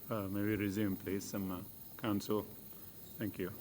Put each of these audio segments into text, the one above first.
May we resume, please? Some counsel. Thank you.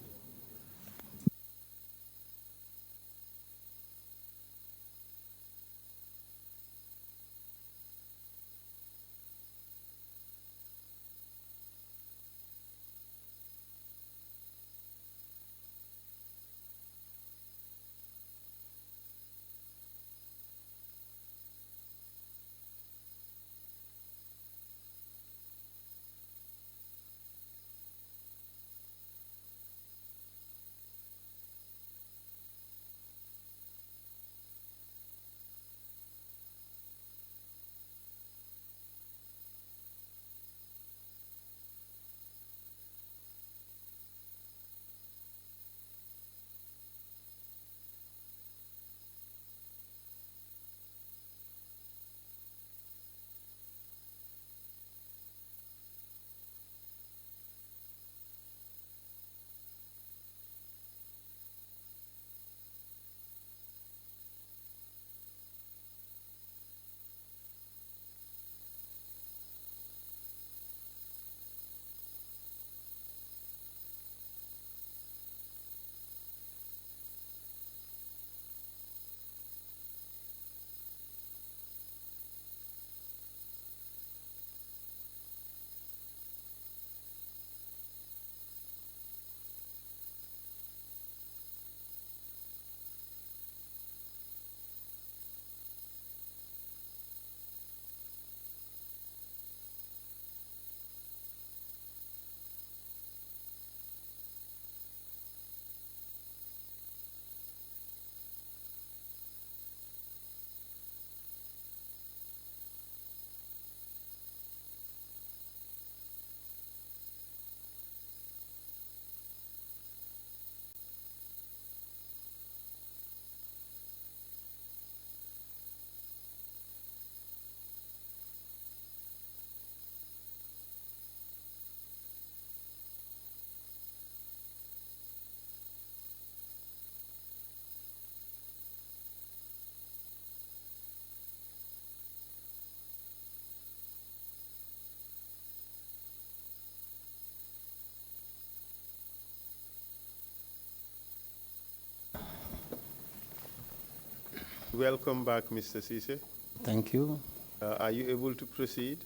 Welcome back, Mr. Ceesay. Thank you. Are you able to proceed?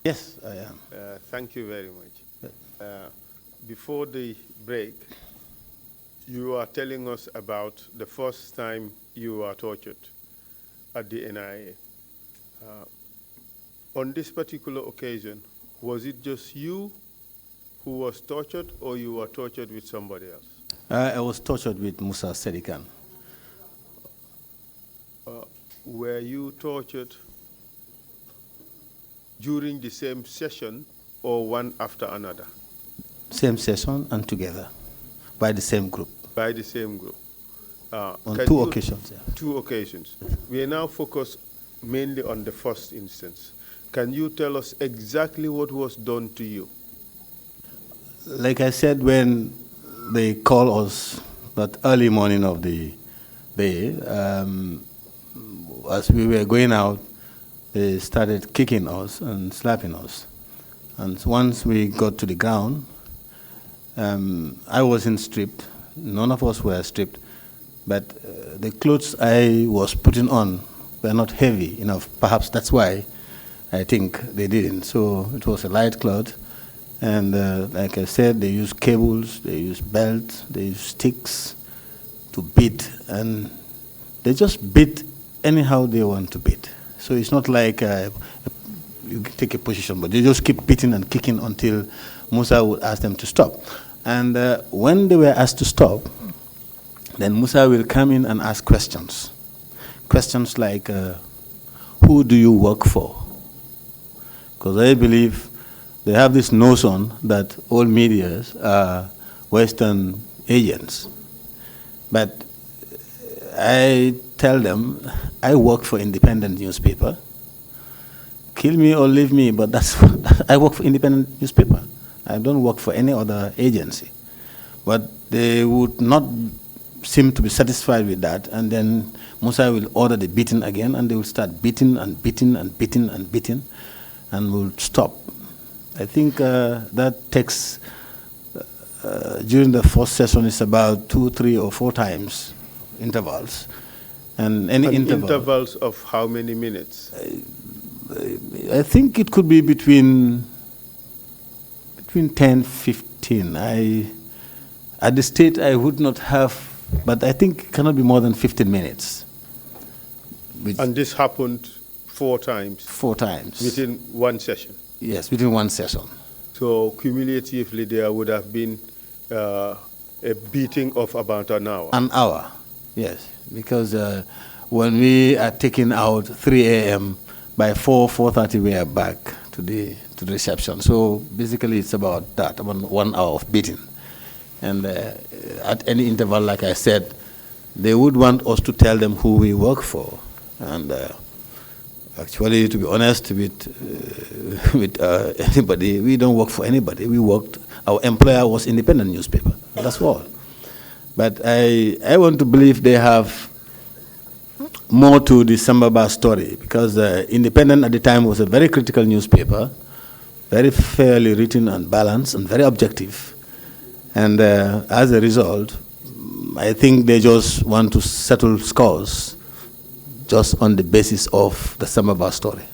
Yes, I am. Thank you very much. Before the break, you are telling us about the first time you were tortured at the NIA. On this particular occasion, was it just you who was tortured, or you were tortured with somebody else? I was tortured with Musa Sedikan. Were you tortured during the same session or one after another? Same session and together, by the same group. By the same group. On two occasions. Yeah. 2 occasions. We are now focused mainly on the first instance. Can you tell us exactly what was done to you? Like I said, when they called us that early morning of the day, as we were going out, they started kicking us and slapping us. And once we got to the ground, I wasn't stripped. None of us were stripped. But the clothes I was putting on were not heavy enough. Perhaps that's why I think they didn't. So it was a light cloth. And like I said, they use cables, they use belts, they use sticks to beat. And they just beat anyhow they want to beat. So it's not like you take a position, but they just keep beating and kicking until Musa would ask them to stop. And when they were asked to stop, then Musa will come in and ask questions. Questions like, who do you work for? Because I believe they have this notion that all medias are Western agents. But I tell them, I work for independent newspaper. Kill me or leave me, but that's I work for independent newspaper. I don't work for any other agency. But they would not seem to be satisfied with that, and then Musa will order the beating again, and they will start beating and beating and beating and beating, and will stop. I think that takes, during the first session, is about 2, 3, or 4 times intervals. And any intervals of how many minutes? I think it could be between 10, 15. At the state, I would not have, but I think it cannot be more than 15 minutes. And this happened 4 times? 4 times. Within one session? Yes, within one session. So cumulatively, there would have been a beating of about an hour? An hour, yes. Because when we are taking out 3 a.m., by 4:30 we are back to the reception. So basically it's about that, about 1 hour of beating. And at any interval, like I said, they would want us to tell them who we work for. And actually, to be honest with anybody, we don't work for anybody. Our employer was independent newspaper, that's all. But I want to believe they have more to the Sambaba story, because Independent at the time was a very critical newspaper, very fairly written and balanced and very objective. And as a result, I think they just want to settle scores just on the basis of the Sambaba story.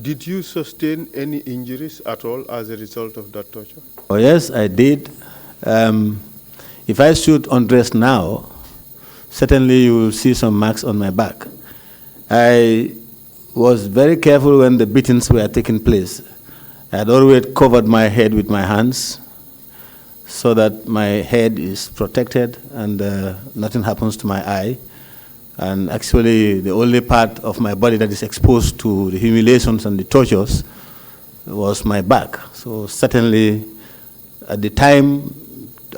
Did you sustain any injuries at all as a result of that torture? Oh yes, I did. If I should undress now, certainly you will see some marks on my back. I was very careful when the beatings were taking place. I had always covered my head with my hands so that my head is protected and nothing happens to my eye. And actually, the only part of my body that is exposed to the humiliations and the tortures was my back. So certainly, at the time,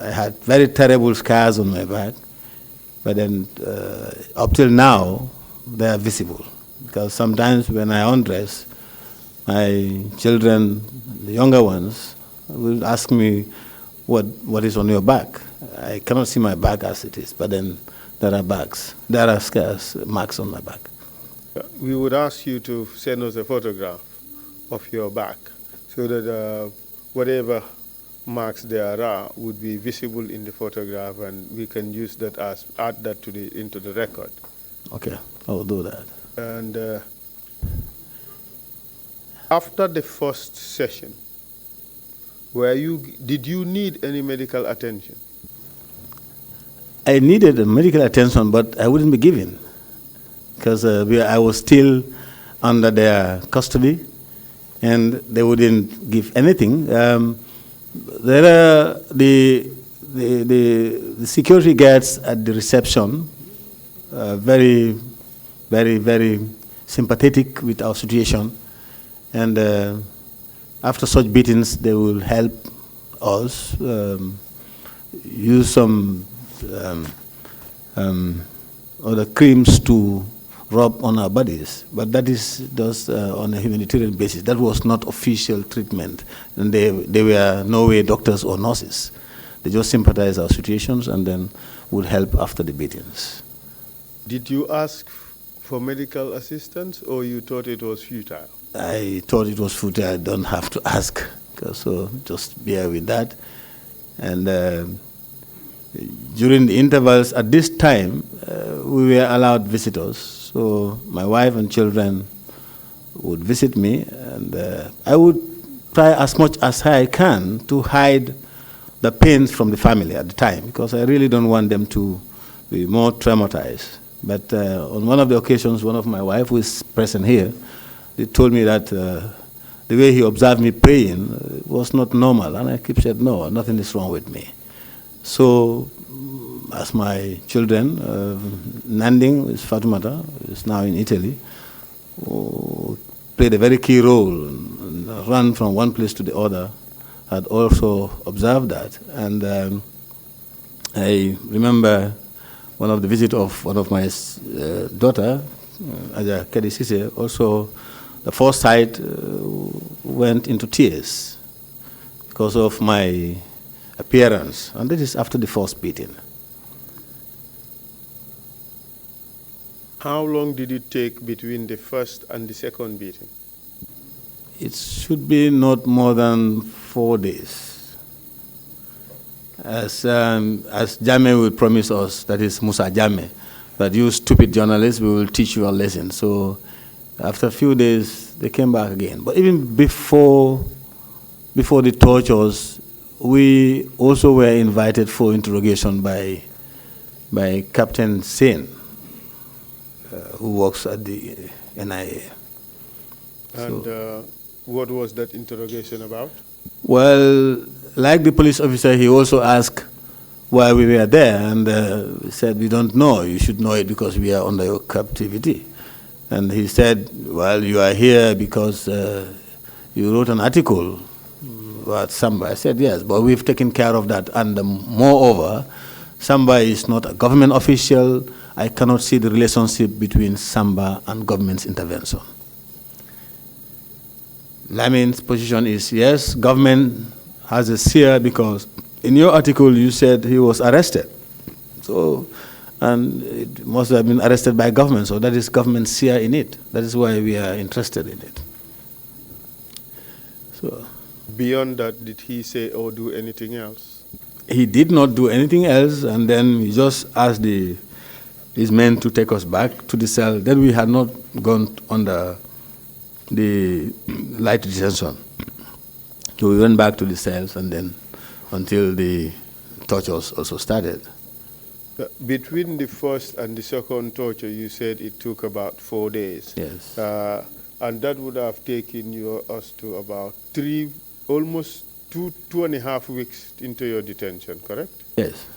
I had very terrible scars on my back, but then up till now, they are visible. Because sometimes when I undress, my children, the younger ones, will ask me, what is on your back? I cannot see my back as it is, but then there are scars, marks on my back. We would ask you to send us a photograph of your back so that whatever marks there are would be visible in the photograph, and we can use that as add that into the record. Okay, I will do that. And after the first session, did you need any medical attention? I needed medical attention, but I wouldn't be given, because I was still under their custody, and they wouldn't give anything. There are the security guards at the reception, very, very, very sympathetic with our situation, and after such beatings, they will help us use some other creams to rub on our bodies, but that is just on a humanitarian basis. That was not official treatment, and they were no way doctors or nurses. They just sympathized our situations and then would help after the beatings. Did you ask for medical assistance, or you thought it was futile? I thought it was futile. I don't have to ask, so just bear with that. And during the intervals at this time, we were allowed visitors. So my wife and children would visit me, and I would try as much as I can to hide the pains from the family at the time, because I really don't want them to be more traumatized. But on one of the occasions, one of my wife, who is present here, they told me that the way he observed me praying was not normal, and I keep saying, no, nothing is wrong with me. So, as my children, Nanding, is Fatumata, is now in Italy, played a very key role and ran from one place to the other, had also observed that. And I remember one of the visits of one of my daughter, Ceesay, also the foresight went into tears because of my appearance, and this is after the first beating. How long did it take between the first and the second beating? It should be not more than 4 days. As Jammeh will promise us, that is Musa Jammeh, that you stupid journalists, we will teach you a lesson. So after a few days, they came back again. But even before the tortures, we also were invited for interrogation by Captain Sen, who works at the NIA. And what was that interrogation about? Well, like the police officer, he also asked why we were there, and we said, we don't know. You should know it because we are under your captivity. And he said, well, you are here because you wrote an article about Samba. I said, yes, but we've taken care of that. And moreover, Samba is not a government official. I cannot see the relationship between Samba and government's intervention. Lamin's position is, yes, government has a seer because in your article you said he was arrested. So, and it must have been arrested by government, so that is government seer in it. That is why we are interested in it. So, beyond that, did he say or do anything else? He did not do anything else, and then he just asked his men to take us back to the cell. Then we had not gone under the light detention. So we went back to the cells, and then until the tortures also started. Between the first and the second torture, you said it took about 4 days. Yes. And that would have taken us to about almost two and a half weeks into your detention, correct? Yes.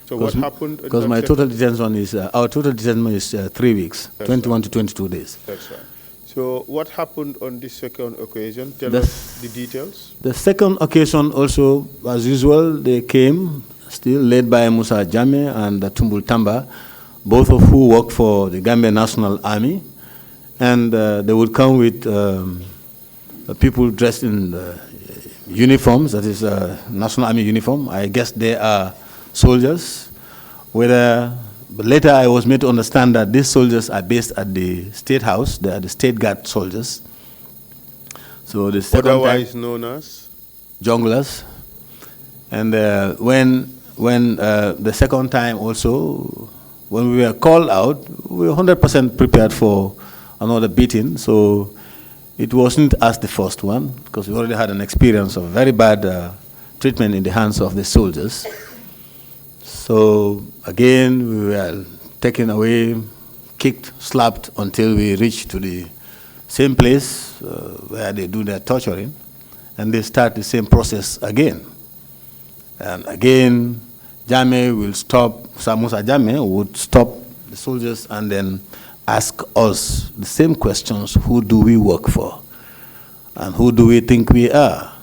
So what happened? Because my total detention is, our total detention is 3 weeks, that's 21 right. to 22 days. That's right. So what happened on this second occasion? Tell us the details. The second occasion also, as usual, they came, still led by Musa Jammeh and Tumbul Tamba, both of who work for the Gambia National Army. And they would come with people dressed in uniforms, that is National Army uniform. I guess they are soldiers. But later I was made to understand that these soldiers are based at the State House. They are the State Guard soldiers. So the second otherwise known as? Junglers. And when the second time also, when we were called out, we were 100% prepared for another beating. So it wasn't as the first one, because we already had an experience of very bad treatment in the hands of the soldiers. So again, we were taken away, kicked, slapped until we reached to the same place where they do their torturing, and they start the same process again. And again, Jammeh will stop, Musa Jammeh would stop the soldiers and then ask us the same questions: who do we work for? And who do we think we are?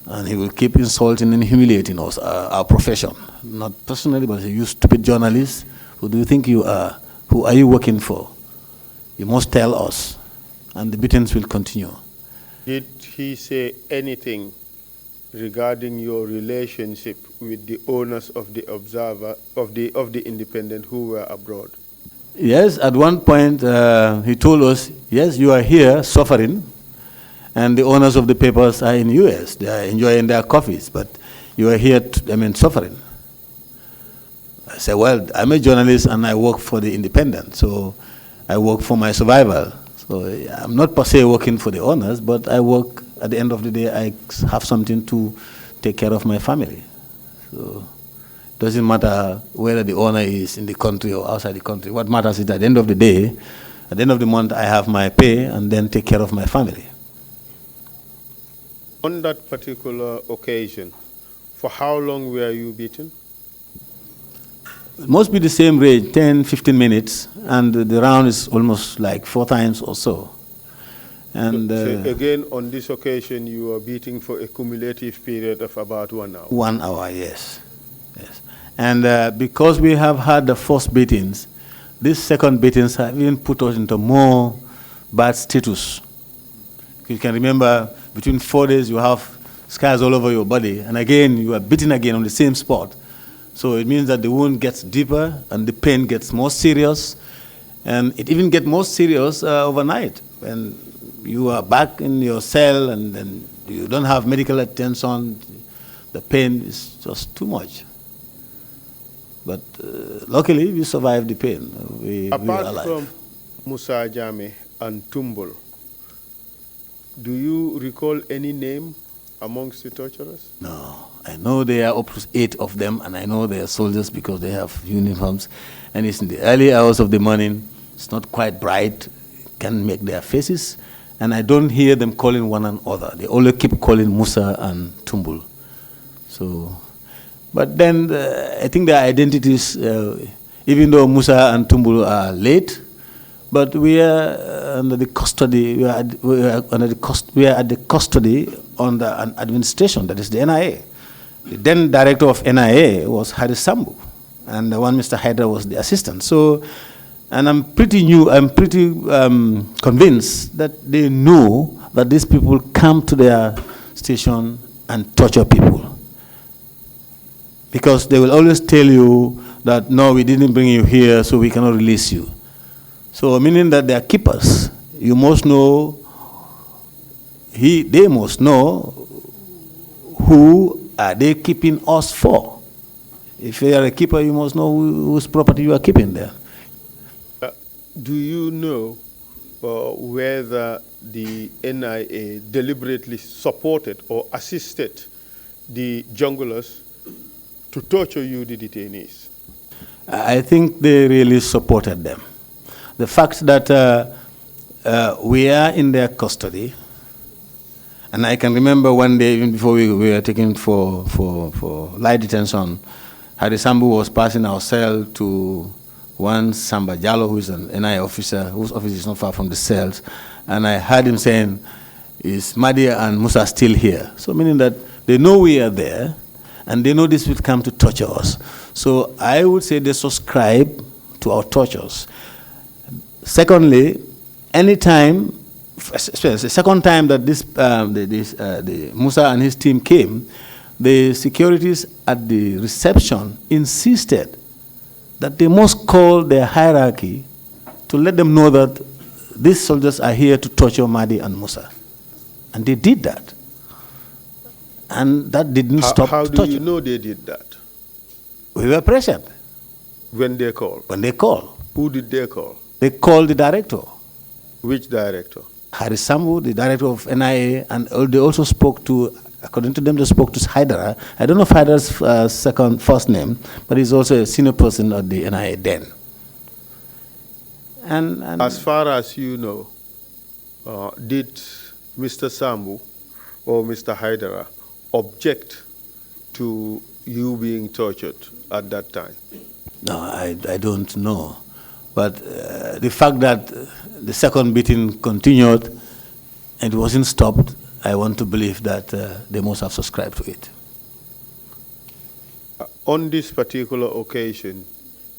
And he will keep insulting and humiliating us, our profession. Not personally, but you stupid journalists, who do you think you are? Who are you working for? You must tell us. And the beatings will continue. Did he say anything regarding your relationship with the owners of the Observer, of the Independent who were abroad? Yes, at one point he told us, yes, you are here suffering, and the owners of the papers are in the US. They are enjoying their coffees, but you are here, suffering. I said, well, I'm a journalist and I work for the Independent, so I work for my survival. So I'm not per se working for the owners, but I work, at the end of the day, I have something to take care of my family. So it doesn't matter whether the owner is in the country or outside the country. What matters is at the end of the day, at the end of the month, I have my pay and then take care of my family. On that particular occasion, for how long were you beaten? It must be the same range, 10, 15 minutes, and the round is almost like 4 times or so. And so again, on this occasion, you were beating for a cumulative period of about 1 hour? 1 hour, yes. Yes. And because we have had the first beatings, these second beatings have even put us into more bad status. You can remember, between 4 days, you have scars all over your body, and again, you are beaten again on the same spot. So it means that the wound gets deeper and the pain gets more serious, And it even gets more serious overnight when you are back in your cell and then you don't have medical attention. The pain is just too much. But luckily, we survived the pain. We were alive. Apart from Musa Jame and Tumbul, do you recall any name amongst the torturers? No. I know there are up to 8 of them, and I know they are soldiers because they have uniforms. And it's in the early hours of the morning. It's not quite bright. Can't make their faces. And I don't hear them calling one another. They only keep calling Musa and Tumbul. So, but then I think their identities, even though Musa and Tumbul are late, but we are under the custody. We are at the custody under an administration, that is the NIA. The then director of NIA was Hari Sambu, and the one Mr. Haider was the assistant. So, and I'm pretty convinced that they know that these people come to their station and torture people. Because they will always tell you that, no, we didn't bring you here, so we cannot release you. So, meaning that they are keepers. You must know, they must know who are they keeping us for. If you are a keeper, you must know whose property you are keeping there. Do you know whether the NIA deliberately supported or assisted the junglers to torture you, the detainees? I think they really supported them. The fact that we are in their custody, and I can remember one day, even before we were taken for light detention, Hari Sambu was passing our cell to one Samba Jallo, who is an NIA officer, whose office is not far from the cells, and I heard him saying, is Madi and Musa still here? So meaning that they know we are there, and they know this will come to torture us. So I would say they subscribe to our tortures. Secondly, anytime, the second time that the Musa and his team came, the securities at the reception insisted that they must call their hierarchy to let them know that these soldiers are here to torture Madi and Musa. And they did that. And that didn't stop torture. How do you know they did that? We were present. When they called? When they called. Who did they call? They called the director. Which director? Hari Sambu, the director of NIA, and they also spoke to, according to them, they spoke to Haidara. I don't know if Haidara's first name, but he's also a senior person at the NIA then. And as far as you know, did Mr. Sambu or Mr. Haidara object to you being tortured at that time? No, I don't know. But the fact that the second beating continued and it wasn't stopped, I want to believe that they must have subscribed to it. On this particular occasion,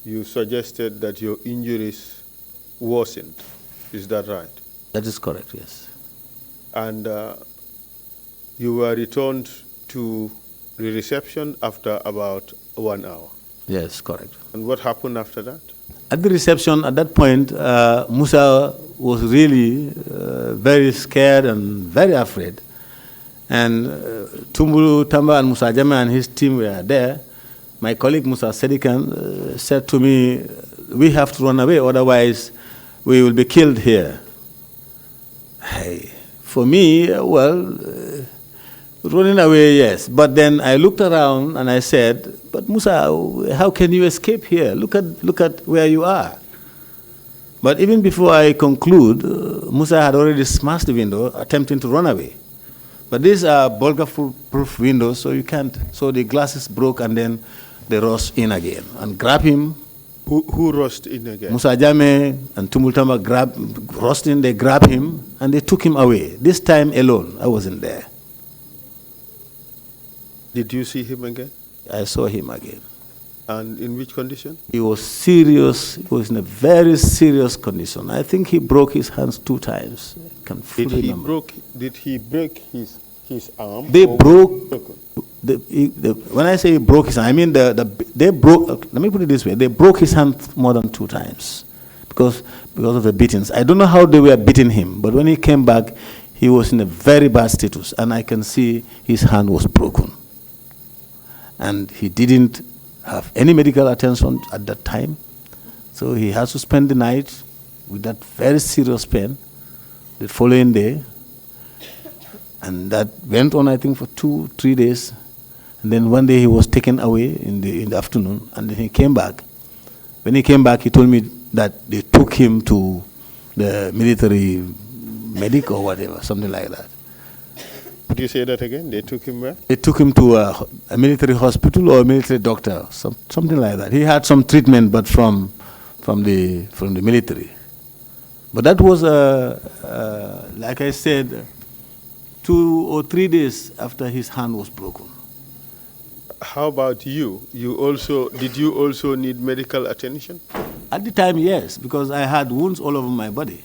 you suggested that your injuries worsened. Is that right? That is correct, yes. And you were returned to the reception after about 1 hour? Yes, correct. And what happened after that? At the reception, at that point, Musa was really very scared and very afraid. And Tumbulu, Tamba, and Musa Jama and his team were there. My colleague Musa Sedikan said to me, we have to run away, otherwise we will be killed here. Hey, for me, well, running away, yes. But then I looked around and I said, but Musa, how can you escape here? Look at where you are. But even before I conclude, Musa had already smashed the window, attempting to run away. But these are bullet-proof windows, so you can't. So the glasses broke, and then they rushed in again and grabbed him. Who rushed in again? Musa Jame and Tumultamba rushed in, they grabbed him, and they took him away. This time alone, I wasn't there. Did you see him again? I saw him again. And in which condition? He was serious. He was in a very serious condition. I think he broke his hands 2 times. I can fully remember. Did he break his arm? They broke. When I say he broke his hand, I mean they broke. Let me put it this way: they broke his hand more than 2 times, because of the beatings. I don't know how they were beating him, but when he came back, he was in a very bad status, and I can see his hand was broken. And he didn't have any medical attention at that time, so he had to spend the night with that very serious pain the following day. And that went on, I think, for 2-3 days. And then one day he was taken away in the afternoon, and then he came back. When he came back, he told me that they took him to the military medic or whatever, something like that. Could you say that again? They took him where? They took him to a military hospital or a military doctor, something like that. He had some treatment, but from the military. But that was, like I said, 2 or 3 days after his hand was broken. How about you? Did you also need medical attention? At the time, yes, because I had wounds all over my body,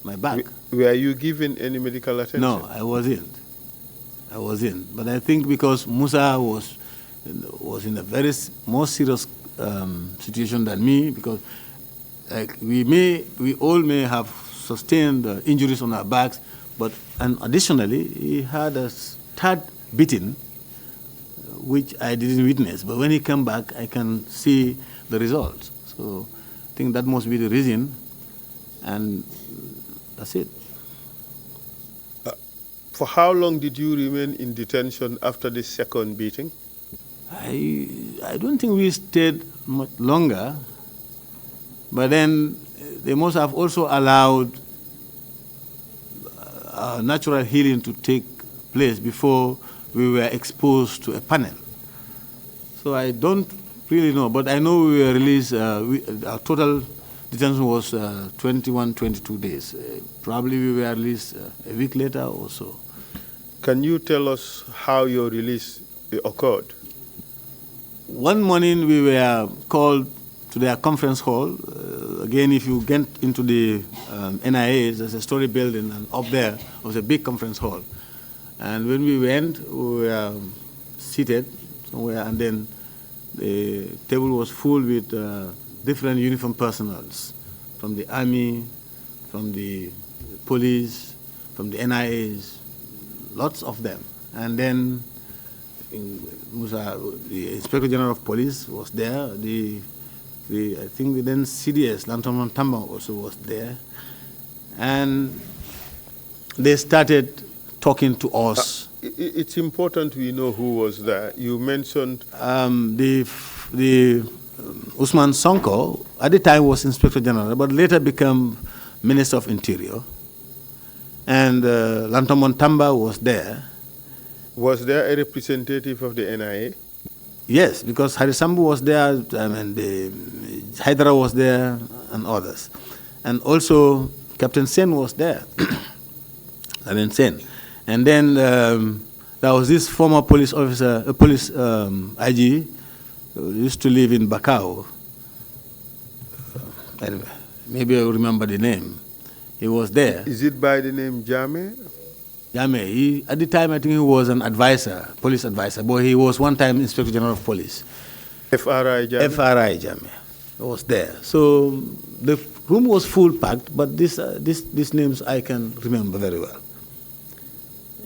my back. Were you given any medical attention? No, I wasn't. But I think because Musa was in a very more serious situation than me, because like we all may have sustained injuries on our backs, and additionally, he had a third beating, which I didn't witness. But when he came back, I can see the results. So I think that must be the reason, and that's it. For how long did you remain in detention after the second beating? I don't think we stayed much longer, but then they must have also allowed natural healing to take place before we were exposed to a panel. So I don't really know, but I know we were released, our total detention was 21, 22 days. Probably we were released a week later or so. Can you tell us how your release occurred? One morning we were called to their conference hall. Again, if you get into the NIA, there's a story building, and up there was a big conference hall. And when we went, we were seated somewhere, and then the table was full with different uniformed personnel from the army, from the police, from the NIAs, lots of them. And then the Inspector General of Police was there. I think the then CDS, Lantomon Tamba, also was there. And they started talking to us. It's important we know who was there. You mentioned... the Usman Sonko, at the time was Inspector General, but later became Minister of Interior. And Lantomon Tamba was there. Was there a representative of the NIA? Yes, because Harisambu was there, Hydra was there, and others. And also, Captain Sen was there. Captain Sen. And then there was this former police officer, police IG, who used to live in Bakau. Anyway, maybe I remember the name. He was there. Is it by the name Jame? Jame. At the time, I think he was an advisor, police advisor, but he was one time Inspector General of Police. FRI Jame? FRI Jame was there. So the room was full packed, but these names I can remember very well.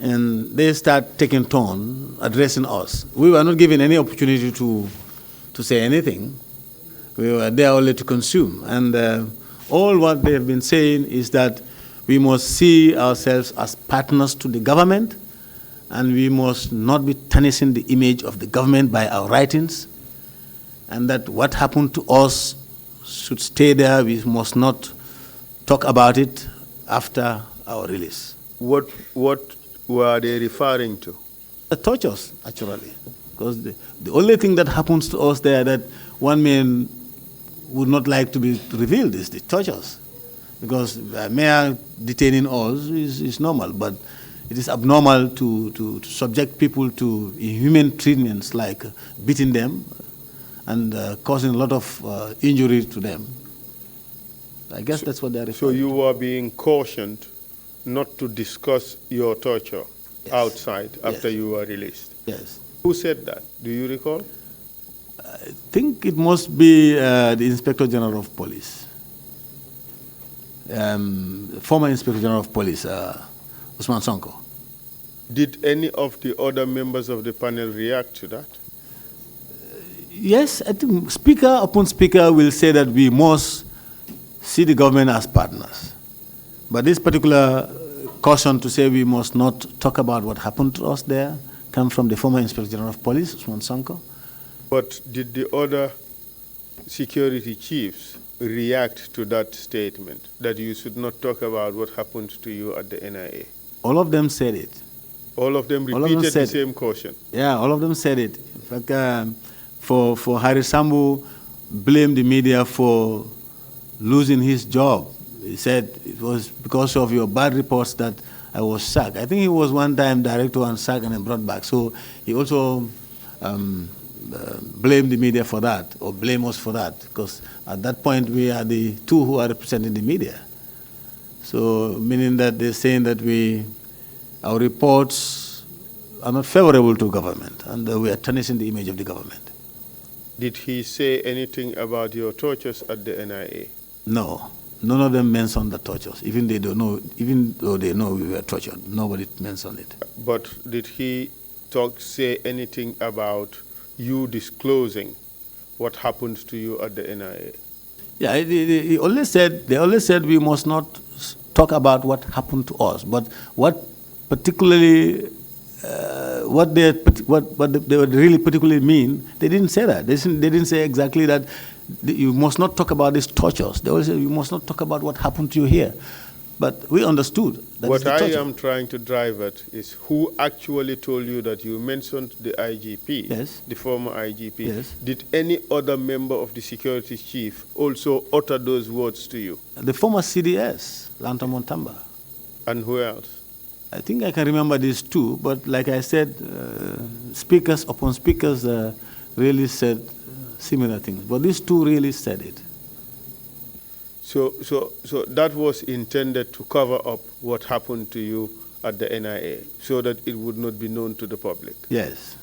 And they start taking turn addressing us. We were not given any opportunity to say anything. We were there only to consume. And all what they have been saying is that we must see ourselves as partners to the government, and we must not be tarnishing the image of the government by our writings, and that what happened to us should stay there. We must not talk about it after our release. What were they referring to? The tortures, actually. Because the only thing that happens to us there that one man would not like to be revealed is the tortures. Because mere detaining us is normal, but it is abnormal to subject people to inhuman treatments like beating them and causing a lot of injury to them. I guess that's what they're referring to. So you were being cautioned not to discuss your torture outside after you were released? Yes. Who said that? Do you recall? I think it must be the Inspector General of Police. former Inspector General of Police, Usman Sonko. Did any of the other members of the panel react to that? Yes, I think speaker upon speaker will say that we must see the government as partners. But this particular caution to say we must not talk about what happened to us there come from the former Inspector General of Police, Usman Sonko. But did the other security chiefs react to that statement, that you should not talk about what happened to you at the NIA? All of them said it. All of them repeated the same caution? Yeah, all of them said it. In fact, for Harry Sambu, blamed the media for losing his job. He said it was because of your bad reports that I was sacked. I think he was one time director and sacked and then brought back. So he also blamed the media for that, or blame us for that, because at that point we are the two who are representing the media. So meaning that they're saying that our reports are not favorable to government, and we are tarnishing the image of the government. Did he say anything about your tortures at the NIA? No, none of them mentioned the tortures, even though they know we were tortured. Nobody mentioned it. But did he say anything about you disclosing what happened to you at the NIA? Yeah, they always said we must not talk about what happened to us, but what particularly what they would really particularly mean, they didn't say that. They didn't say exactly that you must not talk about these tortures. They always said you must not talk about what happened to you here. But we understood that what I am trying to drive at is who actually told you that you mentioned the IGP, yes, the former IGP. Yes. Did any other member of the security chief also utter those words to you? The former CDS, Lanta Montamba. And who else? I think I can remember these two, but like I said, speakers upon speakers really said similar things. But these two really said it. So that was intended to cover up what happened to you at the NIA, so that it would not be known to the public? Yes.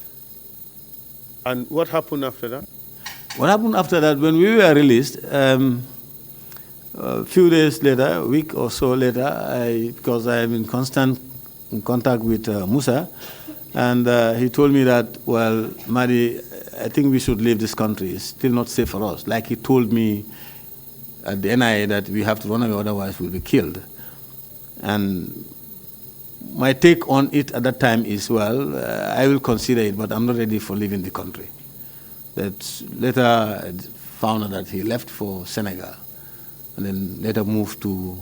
And what happened after that? What happened after that, when we were released, a few days later, a week or so later, because I am in constant contact with Musa, and he told me that, well, Madi, I think we should leave this country. It's still not safe for us. Like he told me at the NIA that we have to run away, otherwise we'll be killed. And my take on it at that time is, well, I will consider it, but I'm not ready for leaving the country. That later I found out that he left for Senegal, and then later moved to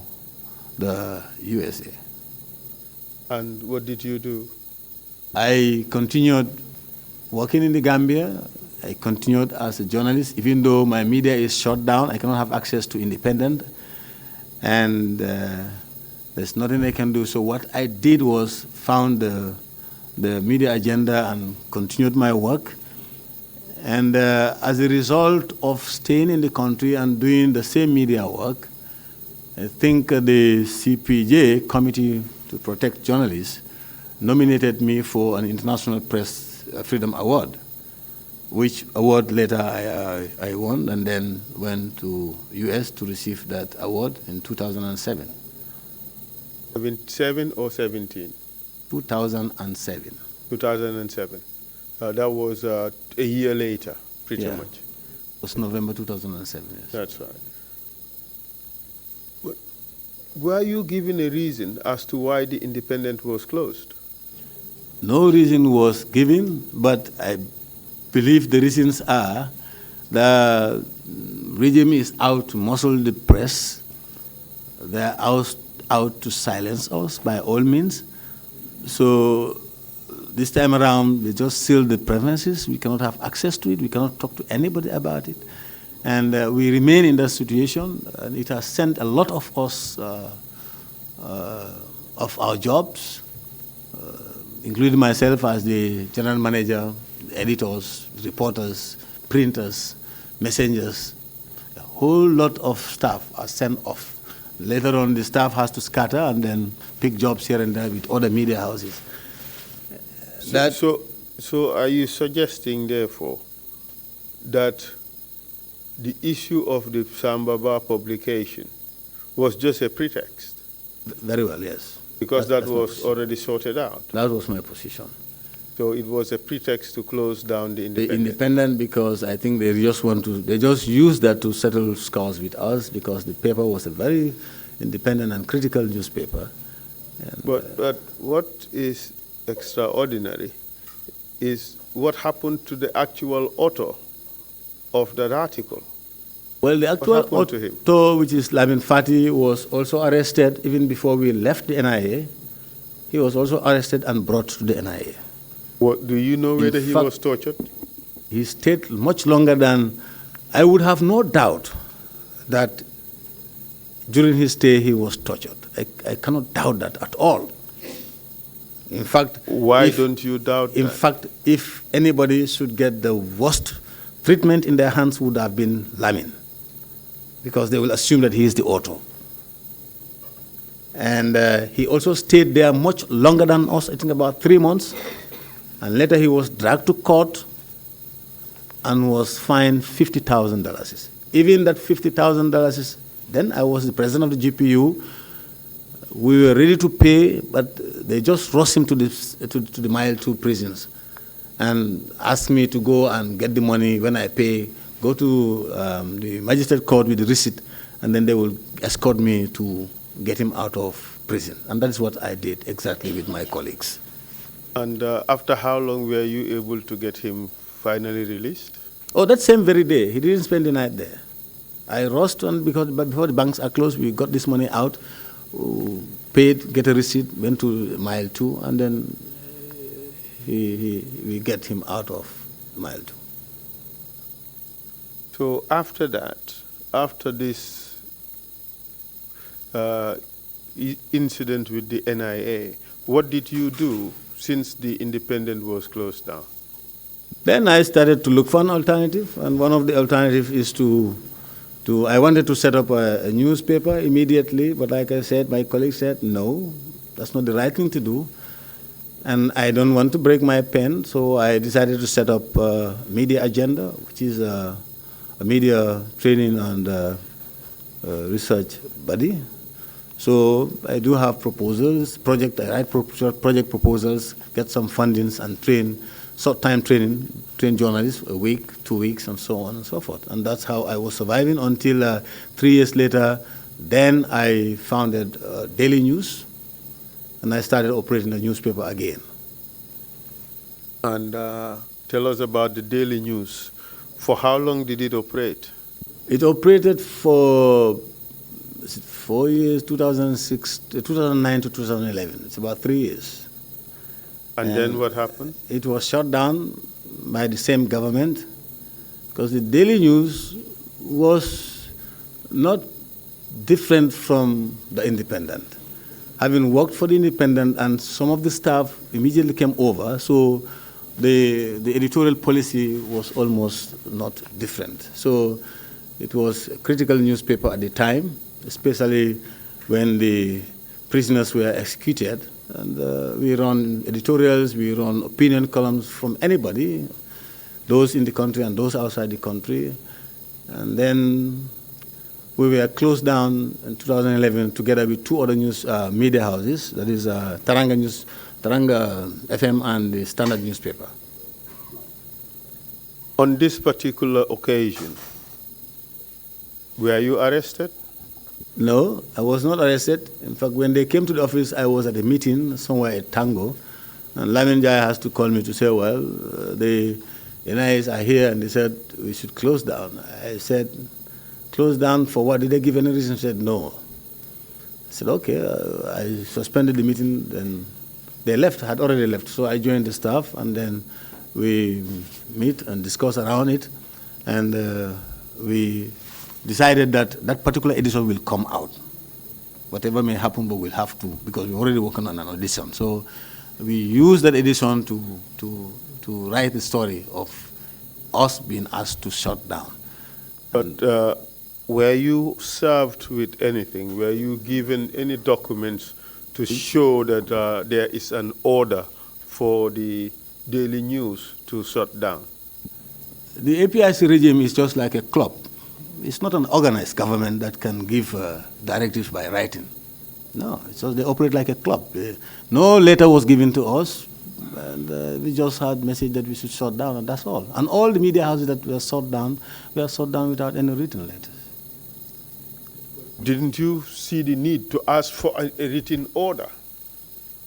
the USA. And what did you do? I continued working in the Gambia. I continued as a journalist. Even though my media is shut down, I cannot have access to independent, and there's nothing I can do. So what I did was found the media agenda and continued my work. And as a result of staying in the country and doing the same media work, I think the CPJ, Committee to Protect Journalists, nominated me for an International Press Freedom Award, which award later I won, and then went to US to receive that award in 2007. 7 or 17? 2007. 2007. That was a year later, pretty much. It was November 2007, yes. That's right. Were you given a reason as to why the Independent was closed? No reason was given, but I believe the reasons are the regime is out to muzzle the press. They're out to silence us by all means. So this time around, they just sealed the premises. We cannot have access to it. We cannot talk to anybody about it. And we remain in that situation, and it has sent a lot of us of our jobs, including myself as the general manager, editors, reporters, printers, messengers. A whole lot of staff are sent off. Later on, the staff has to scatter and then pick jobs here and there with other media houses. So are you suggesting, therefore, that the issue of the Sambaba publication was just a pretext. Very well, yes. Because that was already sorted out. That was my position. So it was a pretext to close down the Independent. The Independent, because I think they just used that to settle scores with us, because the paper was a very independent and critical newspaper. And, but what is extraordinary is what happened to the actual author of that article. Well, the actual author, which is Lamin Fati, was also arrested even before we left the NIA. He was also arrested and brought to the NIA. What, do you know whether he was tortured? He stayed much longer than, I would have no doubt that during his stay he was tortured. I cannot doubt that at all. In fact, why don't you doubt that? In fact, if anybody should get the worst treatment in their hands, would have been Lamin, because they will assume that he is the author. And he also stayed there much longer than us, I think about 3 months. And later he was dragged to court and was fined $50,000. Even that $50,000, then I was the president of the GPU. We were ready to pay, but they just rushed him to the Mile 2 prisons and asked me to go and get the money when I pay, go to the magistrate court with the receipt, and then they will escort me to get him out of prison. And that's what I did exactly with my colleagues. And after how long were you able to get him finally released? Oh, that same very day. He didn't spend the night there. I rushed, and but before the banks are closed, we got this money out, paid, get a receipt, went to Mile 2, and then we get him out of Mile 2. So after that, after this incident with the NIA, what did you do since the Independent was closed down? Then I started to look for an alternative, and one of the alternatives is I wanted to set up a newspaper immediately, but like I said, my colleague said, no, that's not the right thing to do. And I don't want to break my pen, so I decided to set up a media agenda, which is a media training and research body. So I do have proposals, I write project proposals, get some fundings, and short-time training, train journalists a week, 2 weeks, and so on and so forth. And that's how I was surviving until 3 years later. Then I founded Daily News, and I started operating a newspaper again. And tell us about the Daily News. For how long did it operate? It operated for 4 years, 2009 to 2011. It's about 3 years. And then what happened? It was shut down by the same government, because the Daily News was not different from the Independent. Having worked for the Independent, and some of the staff immediately came over, so the editorial policy was almost not different. So it was a critical newspaper at the time, especially when the prisoners were executed. And we run editorials, we run opinion columns from anybody, those in the country and those outside the country. And then we were closed down in 2011 together with 2 other media houses, that is Taranga FM and the Standard newspaper. On this particular occasion, were you arrested? No, I was not arrested. In fact, when they came to the office, I was at a meeting somewhere at Tango, and Lamin Jai has to call me to say, well, the NIAs are here, and they said we should close down. I said, close down for what? Did they give any reason? He said, no. I said, okay. I suspended the meeting, then they left, had already left. So I joined the staff, and then we meet and discuss around it, and we decided that that particular edition will come out. Whatever may happen, but we'll have to, because we're already working on an edition. So we used that edition to write the story of us being asked to shut down. But were you served with anything? Were you given any documents to show that there is an order for the Daily News to shut down? The APIC regime is just like a club. It's not an organized government that can give directives by writing. No, so they operate like a club. No letter was given to us, and we just had message that we should shut down, and that's all. And all the media houses that were shut down without any written letters. Didn't you see the need to ask for a written order?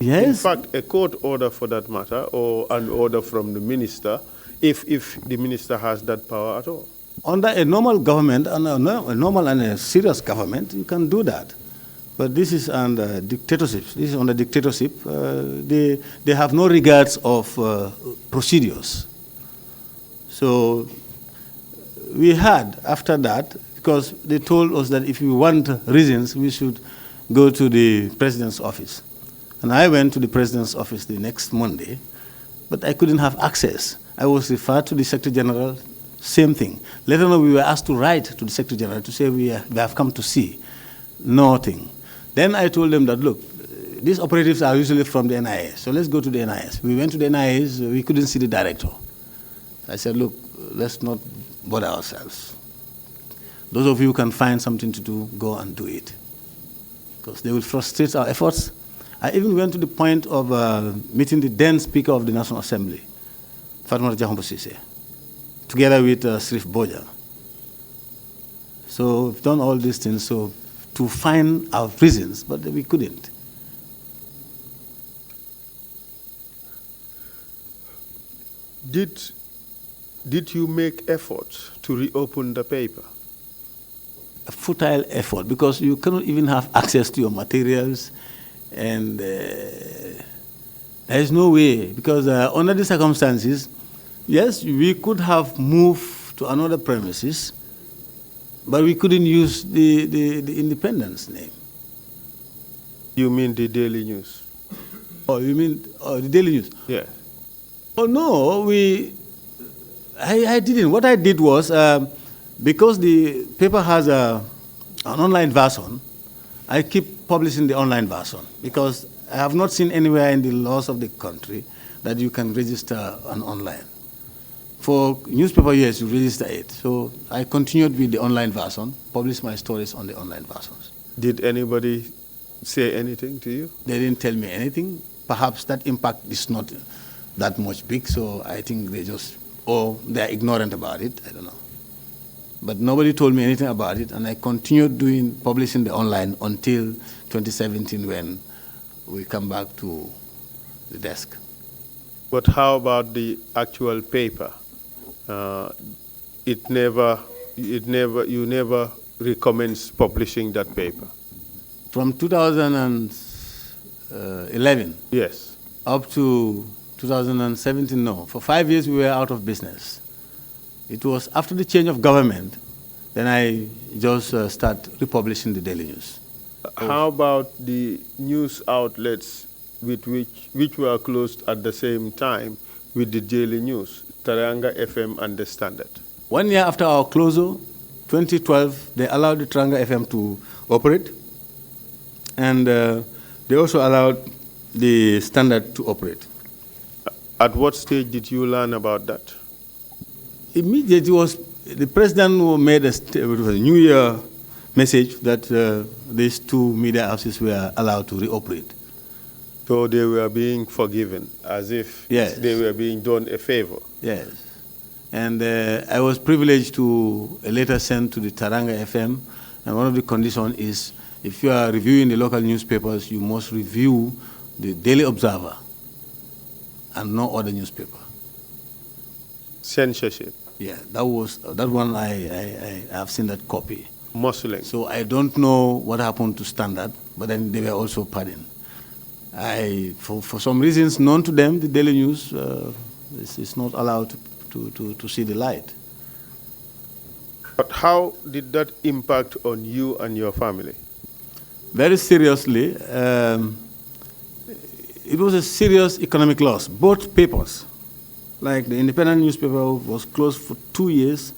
Yes. In fact, a court order for that matter, or an order from the minister, if the minister has that power at all. Under a normal government, a normal and a serious government, you can do that. But this is under dictatorship. This is under dictatorship. They have no regards of procedures. So we had, after that, because they told us that if we want reasons, we should go to the president's office. And I went to the president's office the next Monday, but I couldn't have access. I was referred to the Secretary General, same thing. Later on, we were asked to write to the Secretary General to say we have come to see. Nothing. Then I told them that, look, these operatives are usually from the NIS, so let's go to the NIS. We went to the NIS, we couldn't see the director. I said, look, let's not bother ourselves. Those of you who can find something to do, go and do it. Because they will frustrate our efforts. I even went to the point of meeting the then Speaker of the National Assembly, Fatma Ceesay, together with Srif Boja. So we've done all these things to find our reasons, but we couldn't. Did you make efforts to reopen the paper? A futile effort, because you cannot even have access to your materials, and there is no way, because under the circumstances, yes, we could have moved to another premises, but we couldn't use the Independence name. You mean the Daily News? Oh, you mean the Daily News? Yeah. Oh, no, I didn't. What I did was, because the paper has an online version, I keep publishing the online version, because I have not seen anywhere in the laws of the country that you can register an online. For newspaper, yes, you register it. So I continued with the online version, published my stories on the online versions. Did anybody say anything to you? They didn't tell me anything. Perhaps that impact is not that much big, so I think they're ignorant about it, I don't know. But nobody told me anything about it, and I continued publishing the online until 2017 when we come back to the desk. But how about the actual paper? You never recommenced publishing that paper? From 2011 Yes. up to 2017, no. For 5 years, we were out of business. It was after the change of government, then I just start republishing the Daily News. How about the news outlets which were closed at the same time with the Daily News, Trrc FM and the Standard? 1 year after our closure, 2012, they allowed the Trrc FM to operate, and they also allowed the Standard to operate. At what stage did you learn about that? Immediately, was the president who made a New Year message that these two media houses were allowed to reoperate. So they were being forgiven, as if they were being done a favor. Yes. And I was privileged to a letter sent to the Trrc FM, and one of the conditions is if you are reviewing the local newspapers, you must review the Daily Observer and no other newspaper. Censorship. Yeah, that one I have seen that copy. Muslim. So I don't know what happened to Standard, but then they were also pardoned. For some reasons known to them, the Daily News is not allowed to see the light. But how did that impact on you and your family? Very seriously. It was a serious economic loss. Both papers, like the independent newspaper was closed for 2 years,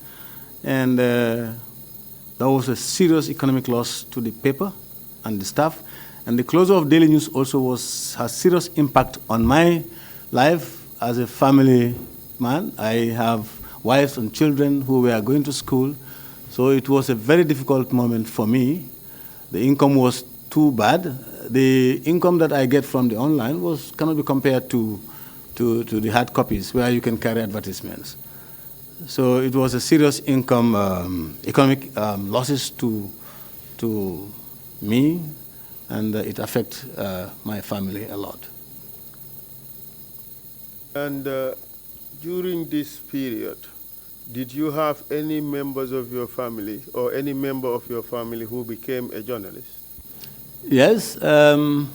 and that was a serious economic loss to the paper and the staff. And the closure of Daily News also has serious impact on my life as a family man. I have wives and children who were going to school, So it was a very difficult moment for me. The income was too bad. The income that I get from the online cannot be compared to the hard copies where you can carry advertisements. So it was a serious economic losses to me, and it affects my family a lot. And during this period, did you have any members of your family or any member of your family who became a journalist? Yes. Even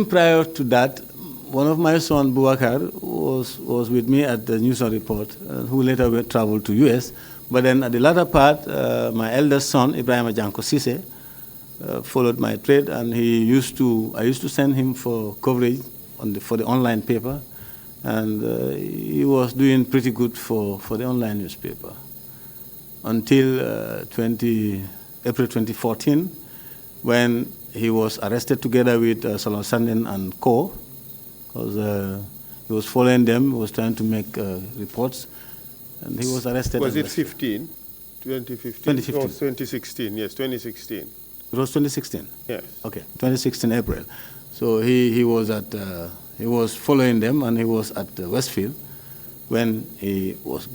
prior to that, one of my sons, Boubacar, was with me at the News and Report, who later traveled to US. But then at the latter part, my eldest son, Ibrahim Janko Ceesay, followed my trade, and I used to send him for coverage for the online paper. And he was doing pretty good for the online newspaper until April 2014, when he was arrested together with Salon Sanden and Co. Because he was following them, he was trying to make reports, and he was arrested. Was it 2015? 2015? Or 2016, yes, 2016. It was 2016? Yes. Okay, 2016 April. So he was following them, and he was at Westfield when he was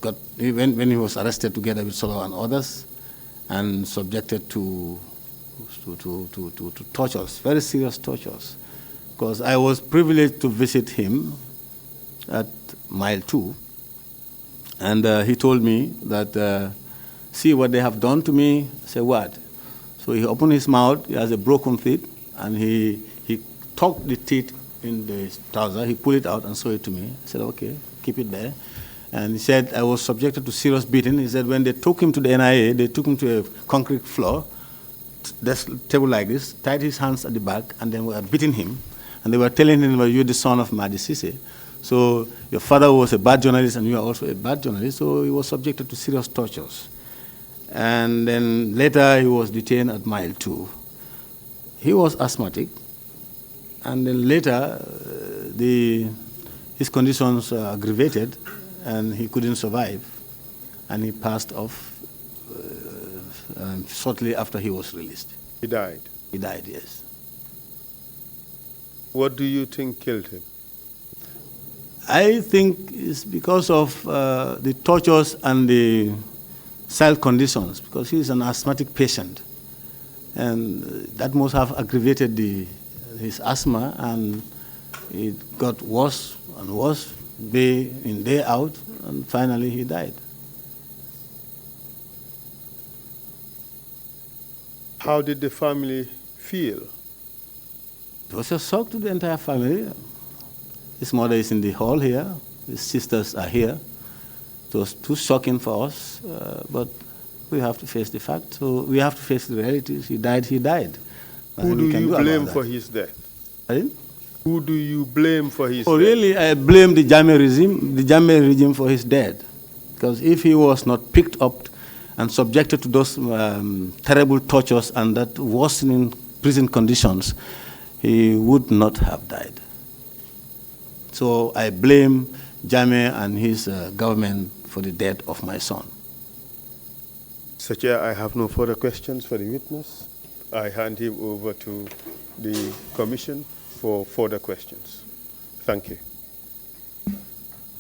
arrested together with Solo and others, and subjected to tortures, very serious tortures. Because I was privileged to visit him at Mile 2, and he told me that, see what they have done to me. I said, what? So he opened his mouth, he has a broken teeth, and he took the teeth in the trouser, he pulled it out and showed it to me. I said, okay, keep it there. And he said, I was subjected to serious beating. He said, when they took him to the NIA, they took him to a concrete floor, desk table like this, tied his hands at the back, and then were beating him. And they were telling him, well, you're the son of Madi Ceesay. So your father was a bad journalist, and you are also a bad journalist. So he was subjected to serious tortures. And then later he was detained at Mile 2. He was asthmatic. And then later, his conditions aggravated, and he couldn't survive, and he passed off shortly after he was released. He died? He died, yes. What do you think killed him? I think it's because of the tortures and the health conditions, because he is an asthmatic patient, and that must have aggravated his asthma, and it got worse and worse, day in, day out, and finally he died. How did the family feel? It was a shock to the entire family. His mother is in the hall here, his sisters are here. It was too shocking for us, but we have to face the fact. So we have to face the realities. He died, he died. Who do you blame for his death? Pardon? Who do you blame for his death? Oh, really? I blame the Jammeh regime for his death. Because if he was not picked up and subjected to those terrible tortures and that worsening prison conditions, he would not have died. So I blame Jammeh and his government for the death of my son. Mr. Chair, I have no further questions for the witness. I hand him over to the Commission for further questions. Thank you.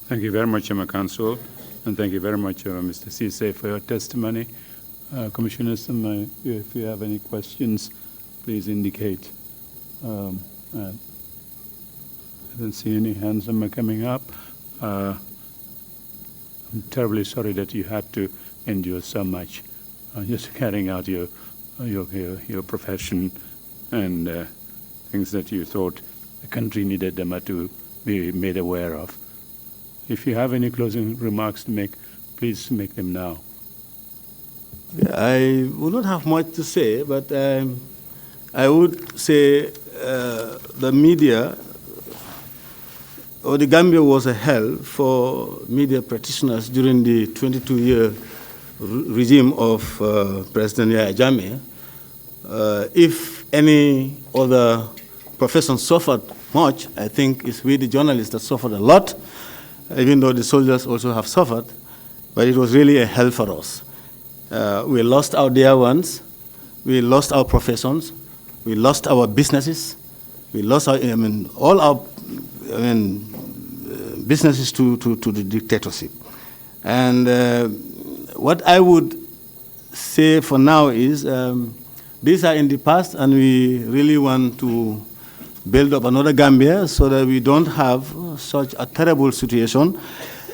Thank you very much, Mr. Counsel, and thank you very much, Mr. Ceesay, for your testimony. Commissioners, if you have any questions, please indicate. I don't see any hands coming up. I'm terribly sorry that you had to endure so much just carrying out your profession and things that you thought the country needed them to be made aware of. If you have any closing remarks to make, please make them now. Yeah, I would not have much to say, but I would say the media, or the Gambia was a hell for media practitioners during the 22-year regime of President Yahya Jammeh. If any other profession suffered much, I think it's we the journalists that suffered a lot, even though the soldiers also have suffered, but it was really a hell for us. We lost our dear ones. We lost our professions. We lost our businesses. We lost our, all our businesses to the dictatorship. And what I would say for now is these are in the past, and we really want to build up another Gambia so that we don't have such a terrible situation.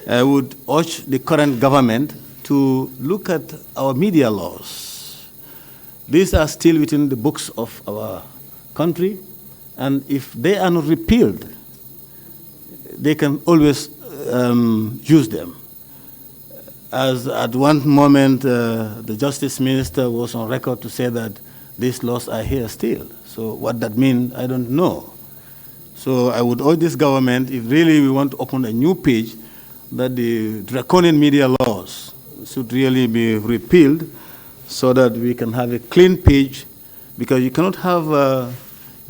I would urge the current government to look at our media laws. These are still within the books of our country, and if they are not repealed, they can always use them. As at one moment, the Justice Minister was on record to say that these laws are here still. So what that means, I don't know. So I would urge this government, if really we want to open a new page, that the draconian media laws should really be repealed so that we can have a clean page, because you cannot have a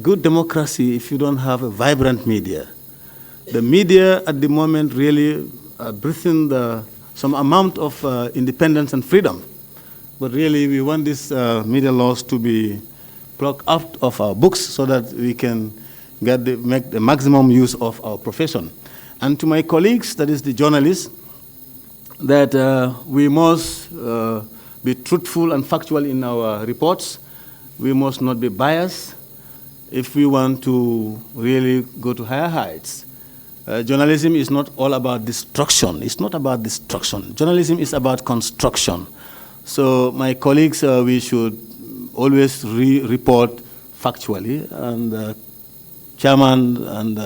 good democracy if you don't have a vibrant media. The media at the moment really are breathing some amount of independence and freedom. But really, we want these media laws to be plucked out of our books so that we can make the maximum use of our profession. And to my colleagues, that is the journalists, that we must be truthful and factual in our reports. We must not be biased if we want to really go to higher heights. Journalism is not all about destruction. It's not about destruction. Journalism is about construction. So my colleagues, we should always report factually, and chairman and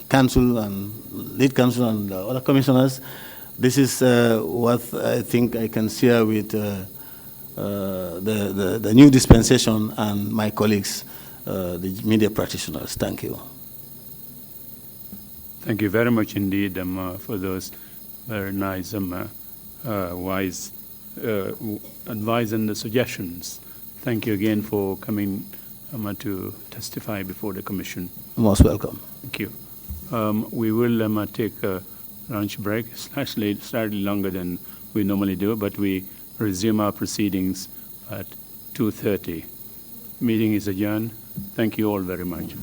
council and lead council and other commissioners, this is what I think I can share with the new dispensation and my colleagues, the media practitioners. Thank you. Thank you very much indeed for those very nice, wise advice and the suggestions. Thank you again for coming to testify before the Commission. Most welcome. Thank you. We will take a lunch break, slightly longer than we normally do, but we resume our proceedings at 2:30. Meeting is adjourned. Thank you all very much.